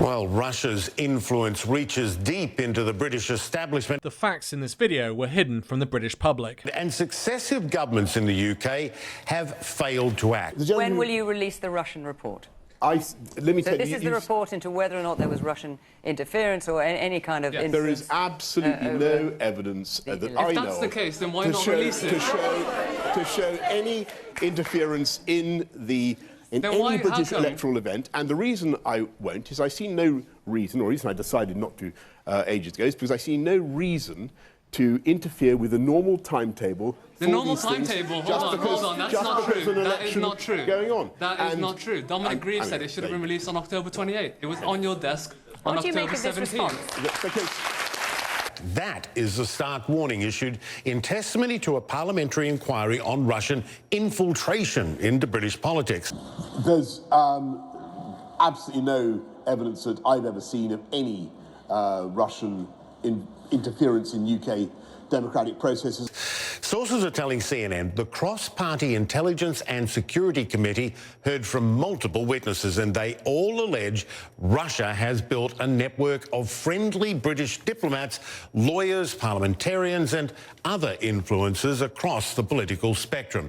Well, Russia's influence reaches deep into the British establishment. The facts in this video were hidden from the British public. And successive governments in the UK have failed to act. When will you release the Russian report? Let me tell you, this is the report into whether or not there was Russian interference or any kind of influence. There is absolutely no evidence that I know of. If that's the case, then why not release it? To show any interference in any British electoral event. And the reason I won't is I see no reason, or the reason I decided not to ages ago, is because I see no reason to interfere with the normal timetable. The normal timetable? Hold on, that's not true. That is not true. Going on. That is not true. Dominic Grieve said it should have been released on October 28th. It was on your desk on October 17th. That is a stark warning issued in testimony to a parliamentary inquiry on Russian infiltration into British politics. There's absolutely no evidence that I've ever seen of any Russian interference in UK democratic processes. Sources are telling CNN the cross-party intelligence and security committee heard from multiple witnesses, and they all allege Russia has built a network of friendly British diplomats, lawyers, parliamentarians and other influencers across the political spectrum.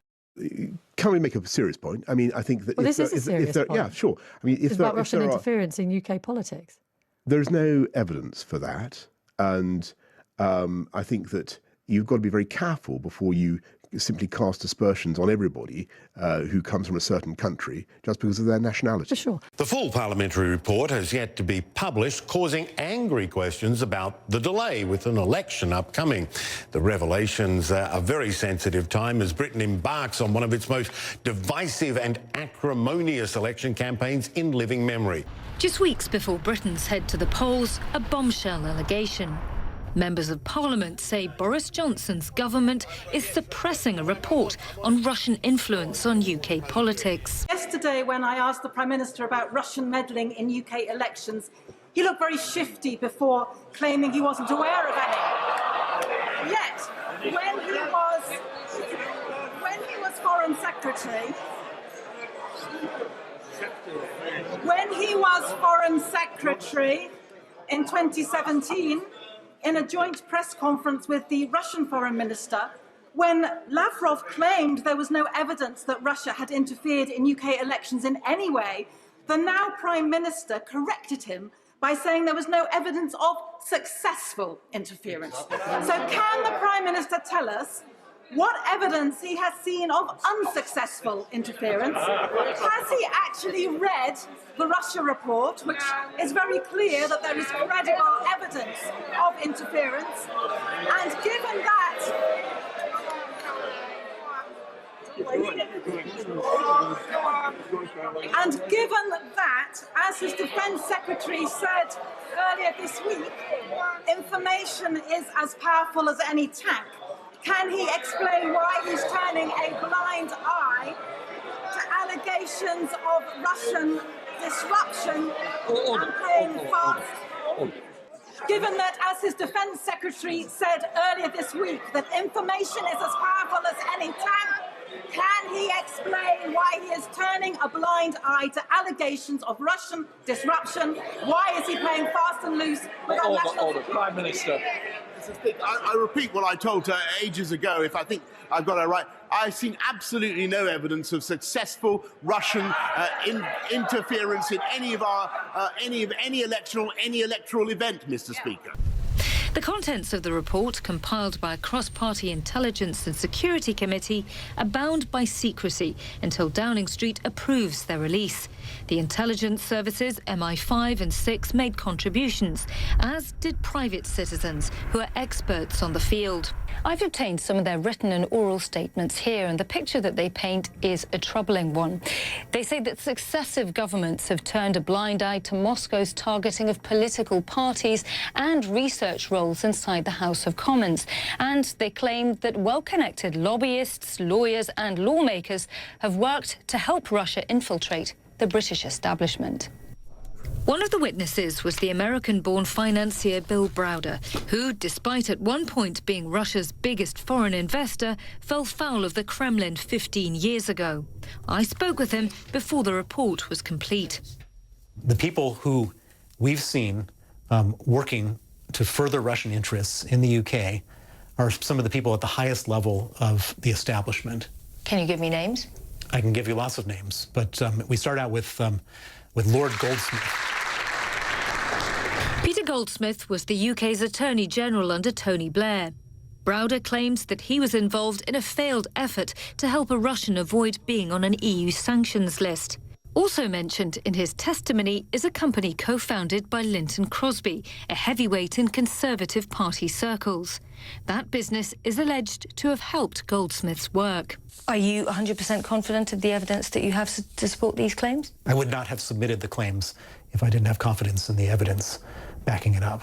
Can we make a serious point? I mean, I think that this is a serious point. Yeah, sure. I mean, it's about Russian interference in UK politics. There's no evidence for that, and I think that you've got to be very careful before you simply cast aspersions on everybody who comes from a certain country just because of their nationality. For sure. The full parliamentary report has yet to be published, causing angry questions about the delay with an election upcoming. The revelations are a very sensitive time as Britain embarks on one of its most divisive and acrimonious election campaigns in living memory. Just weeks before Britons head to the polls, a bombshell allegation. Members of Parliament say Boris Johnson's government is suppressing a report on Russian influence on UK politics. Yesterday, when I asked the Prime Minister about Russian meddling in UK elections, he looked very shifty before claiming he wasn't aware of any. Yet, when he was Foreign Secretary, in 2017, in a joint press conference with the Russian Foreign Minister, when Lavrov claimed there was no evidence that Russia had interfered in UK elections in any way, the now Prime Minister corrected him by saying there was no evidence of successful interference. So can the Prime Minister tell us what evidence he has seen of unsuccessful interference? Has he actually read the Russia report, which is very clear that there is credible evidence of interference? And given that, as his Defence Secretary said earlier this week, information is as powerful as any tank. Can he explain why he's turning a blind eye to allegations of Russian disruption and playing fast? Given that, as his Defence Secretary said earlier this week, that information is as powerful as any tank, can he explain why he is turning a blind eye to allegations of Russian disruption? Why is he playing fast and loose with our national security? Prime Minister. I repeat what I told her ages ago, if I think I've got it right. I've seen absolutely no evidence of successful Russian interference in any electoral event, Mr. Speaker. The contents of the report, compiled by a cross-party intelligence and security committee, are bound by secrecy until Downing Street approves their release. The intelligence services, MI5 and 6, made contributions, as did private citizens who are experts on the field. I've obtained some of their written and oral statements here, and the picture that they paint is a troubling one. They say that successive governments have turned a blind eye to Moscow's targeting of political parties and research roles inside the House of Commons. And they claim that well-connected lobbyists, lawyers and lawmakers have worked to help Russia infiltrate the British establishment. One of the witnesses was the American-born financier Bill Browder, who, despite at one point being Russia's biggest foreign investor, fell foul of the Kremlin 15 years ago. I spoke with him before the report was complete. The people who we've seen working to further Russian interests in the UK are some of the people at the highest level of the establishment. Can you give me names? I can give you lots of names, but we start out with Lord Goldsmith. Peter Goldsmith was the UK's Attorney General under Tony Blair. Browder claims that he was involved in a failed effort to help a Russian avoid being on an EU sanctions list. Also mentioned in his testimony is a company co-founded by Lynton Crosby, a heavyweight in Conservative Party circles. That business is alleged to have helped Goldsmith's work. Are you 100% confident of the evidence that you have to support these claims? I would not have submitted the claims if I didn't have confidence in the evidence backing it up.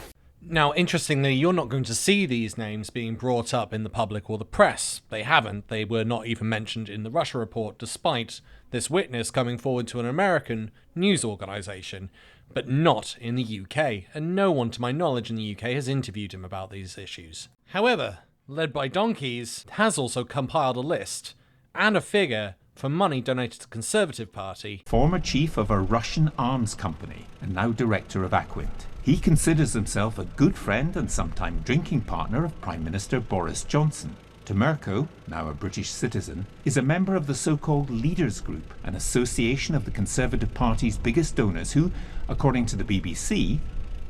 Now, interestingly, you're not going to see these names being brought up in the public or the press. They haven't. They were not even mentioned in the Russia report, despite this witness coming forward to an American news organisation, but not in the UK, and no one, to my knowledge, in the UK has interviewed him about these issues. However, led by Donkeys, has also compiled a list and a figure for money donated to the Conservative Party. Former chief of a Russian arms company and now director of Aquint. He considers himself a good friend and sometime drinking partner of Prime Minister Boris Johnson. Temirko, now a British citizen, is a member of the so-called Leaders Group, an association of the Conservative Party's biggest donors who, according to the BBC,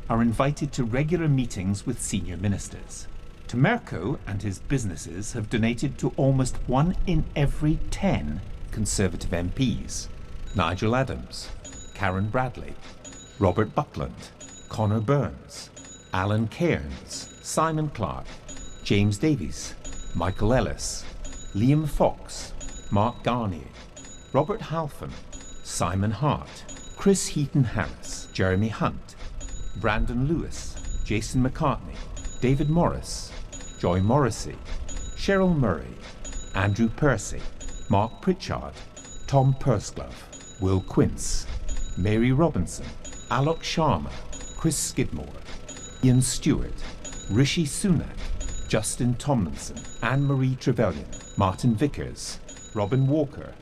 are invited to regular meetings with senior ministers. Temirko and his businesses have donated to almost 1 in every 10 Conservative MPs. Nigel Adams, Karen Bradley, Robert Buckland, Conor Burns, Alan Cairns, Simon Clarke, James Davies, Michael Ellis, Liam Fox, Mark Garnier, Robert Halfon, Simon Hart, Chris Heaton-Harris, Jeremy Hunt, Brandon Lewis, Jason McCartney, David Morris, Joy Morrissey, Cheryl Murray, Andrew Percy, Mark Pritchard, Tom Pursglove, Will Quince, Mary Robinson, Alok Sharma, Chris Skidmore, Ian Stewart, Rishi Sunak, Justin Tomlinson, Anne-Marie Trevelyan, Martin Vickers, Robin Walker,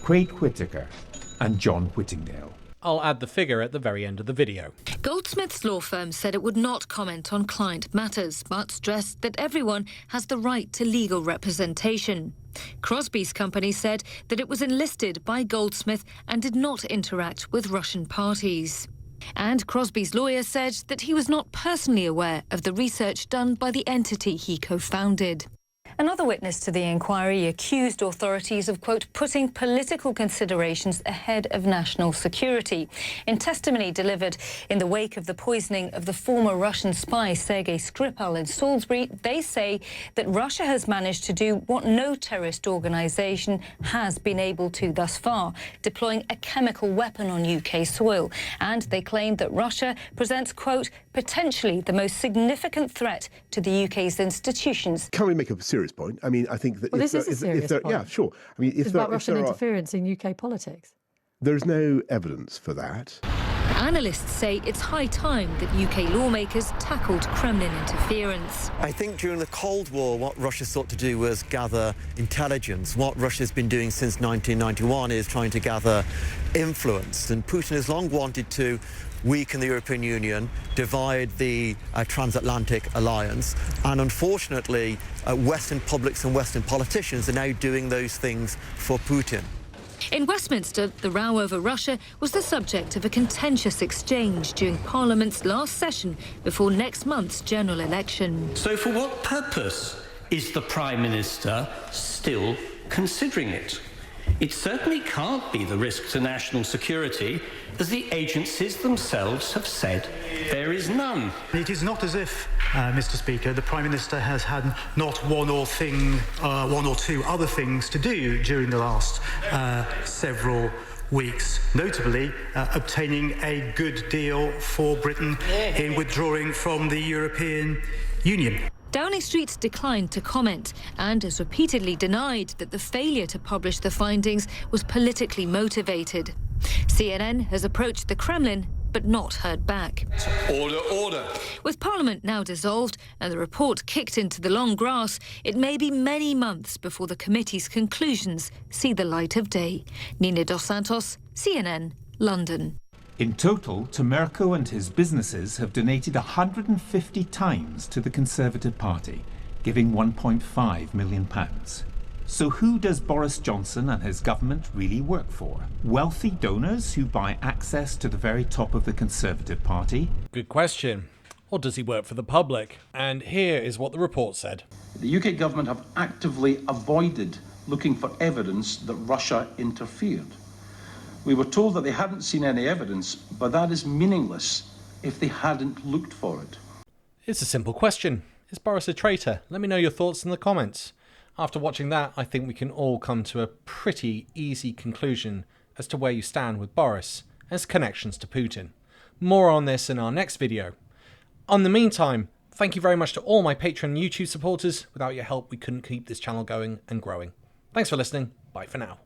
Craig Whittaker, and John Whittingdale. I'll add the figure at the very end of the video. Goldsmith's law firm said it would not comment on client matters, but stressed that everyone has the right to legal representation. Crosby's company said that it was enlisted by Goldsmith and did not interact with Russian parties. And Crosby's lawyer said that he was not personally aware of the research done by the entity he co-founded. Another witness to the inquiry accused authorities of, quote, putting political considerations ahead of national security. In testimony delivered in the wake of the poisoning of the former Russian spy Sergei Skripal in Salisbury, they say that Russia has managed to do what no terrorist organisation has been able to thus far, deploying a chemical weapon on UK soil. And they claim that Russia presents, quote, potentially the most significant threat to the UK's institutions. Can we make a serious point? I mean, I think that well, this is a serious point. Yeah, sure. I mean, it's about Russian interference in UK politics. There's no evidence for that. Analysts say it's high time that UK lawmakers tackled Kremlin interference. I think during the Cold War, what Russia sought to do was gather intelligence. What Russia's been doing since 1991 is trying to gather influence. And Putin has long wanted to weaken the European Union, divide the transatlantic alliance, and unfortunately, Western publics and Western politicians are now doing those things for Putin. In Westminster, the row over Russia was the subject of a contentious exchange during Parliament's last session before next month's general election. So for what purpose is the Prime Minister still considering it? It certainly can't be the risk to national security, as the agencies themselves have said there is none. It is not as if, Mr. Speaker, the Prime Minister has had not one or two other things to do during the last several weeks, notably obtaining a good deal for Britain in withdrawing from the European Union. Downing Street declined to comment and has repeatedly denied that the failure to publish the findings was politically motivated. CNN has approached the Kremlin but not heard back. Order, order. With Parliament now dissolved and the report kicked into the long grass, it may be many months before the committee's conclusions see the light of day. Nina Dos Santos, CNN, London. In total, Tamerko and his businesses have donated 150 times to the Conservative Party, giving £1.5 million. So who does Boris Johnson and his government really work for? Wealthy donors who buy access to the very top of the Conservative Party? Good question. Or does he work for the public? And here is what the report said. The UK government have actively avoided looking for evidence that Russia interfered. We were told that they hadn't seen any evidence, but that is meaningless if they hadn't looked for it. It's a simple question. Is Boris a traitor? Let me know your thoughts in the comments. After watching that, I think we can all come to a pretty easy conclusion as to where you stand with Boris and his connections to Putin. More on this in our next video. In the meantime, thank you very much to all my Patreon and YouTube supporters. Without your help, we couldn't keep this channel going and growing. Thanks for listening. Bye for now.